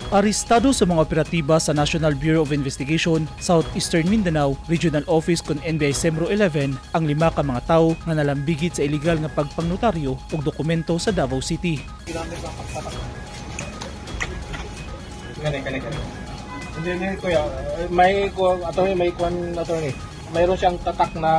Arestado sa mga operatiba sa National Bureau of Investigation, Southeastern Mindanao, Regional Office kon NBI Semro 11 ang 5 ka mga tao nga nalambigit sa illegal nga pagpangnotaryo ug dokumento sa Davao City. Hindi kuya, may attorney. Mayroon siyang tatak na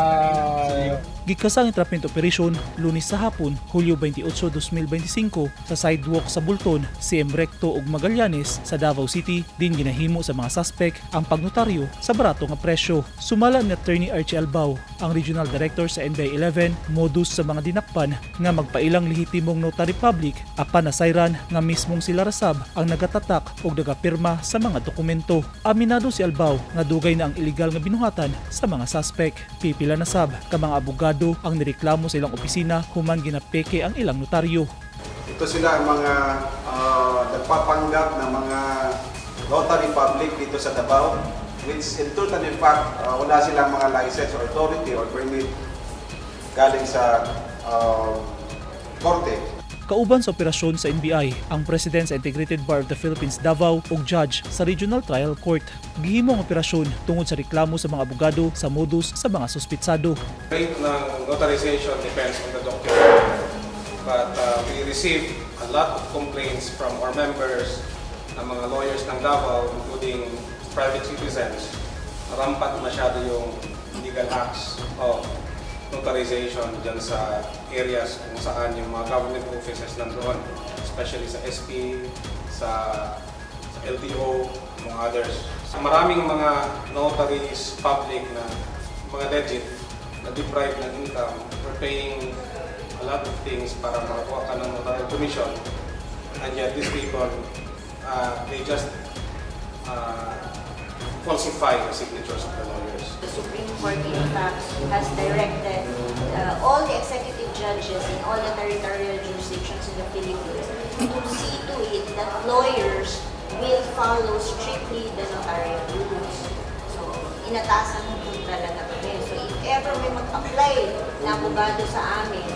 Gikasang entrapment operation Lunes sa hapon, Hulyo 28, 2025 sa sidewalk sa Bulton, CM Recto ug Magallanes sa Davao City. Din ginahimo sa mga suspect ang pagnotaryo sa barato nga presyo. Sumala ni Attorney Archie Albao, ang Regional Director sa NBI 11, modus sa mga dinakpan nga magpailang lehitimong notary public apan nasayran nga mismong sila rasab ang nagatatak ug nagapirma sa mga dokumento. Aminado si Albao nga dugay na ang illegal nga binuhatan sa mga suspect. Pipila na sab ka mga abogado ang nireklamo sa ilang opisina human ginapeke ang ilang notaryo. Ito sila ang mga nagpapanggap ng mga notary public dito sa Davao, which in truth and in fact, wala silang mga license or authority or permit galing sa korte. Kauban sa operasyon sa NBI, ang President sa Integrated Bar of the Philippines Davao ug judge sa Regional Trial Court. Gihimo ang operasyon tungod sa reklamo sa mga abogado sa modus sa mga suspitsado. Rate ng notarization depends on the document, but we receive a lot of complaints from our members ng mga lawyers ng Davao, including private citizens. Rampant masyado yung legal acts of notarization dyan sa areas kung saan yung mga government offices nandoon, especially sa SP, sa LTO, among others. So, maraming mga notaries public na mga legit na deprived ng income for paying a lot of things para makakuha ka ng notarial commission, and yet these people, they just falsify the signatures of the lawyers. The Supreme Court, in fact, has directed all the executive judges in all the territorial jurisdictions in the Philippines to see to it that lawyers will follow strictly the notarial rules. So, inatasan mo talaga kami. So, if ever may mag-apply na abogado sa amin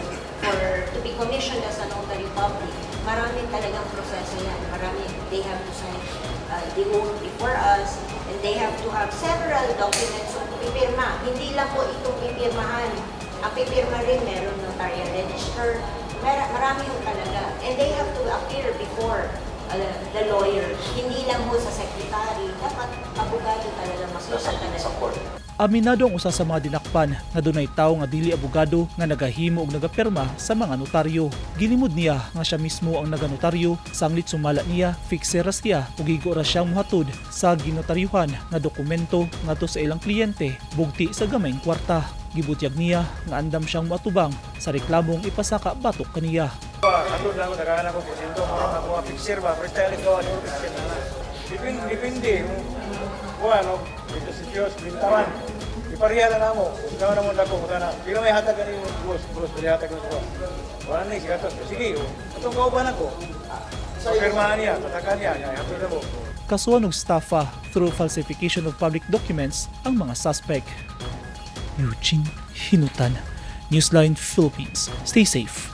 to be commissioned as a notary public, maraming talagang proseso yan. They have to sign the oath before us, and they have to have several documents na pipirma. Hindi lang po itong pipirmahan. Ang pipirma rin meron notarial register. Marami yung talaga. And they have to appear before the lawyer. Hindi lang po sa secretary. Dapat abogado talaga makita talaga. Aminado ang usa sa mga dinakpan nga dunay tawo nga dili abogado nga nagahimo og nagapirma sa mga notaryo. Gilimod niya nga siya mismo ang naganotaryo, sanglit sumala niya, fikseras niya ug higo ra siyang muhatod sa ginotaryuhan nga dokumento ngadto sa ilang kliyente bugti sa gamayng kwarta. Gibutyag niya nga andam siyang moatubang sa reklamong ipasaka batok kaniya. Ano na ako naghahanap ko porsyento para makuha fixer ba? Freestyle ito, ano fixer na. Depende. Ano, ito si Diyos, bintawan. Iparihala na mo. Ikaw na muna ko. Pero may hatag ka yung boss. May hatag ka yung wala na yung sigatos. Sige, itong kauban ako. Pagpirmahan niya, tatakan niya. Hatag na mo. Kasuhan og staffa through falsification of public documents ang mga suspect. Eugene Hinutan, Newsline Philippines. Stay safe.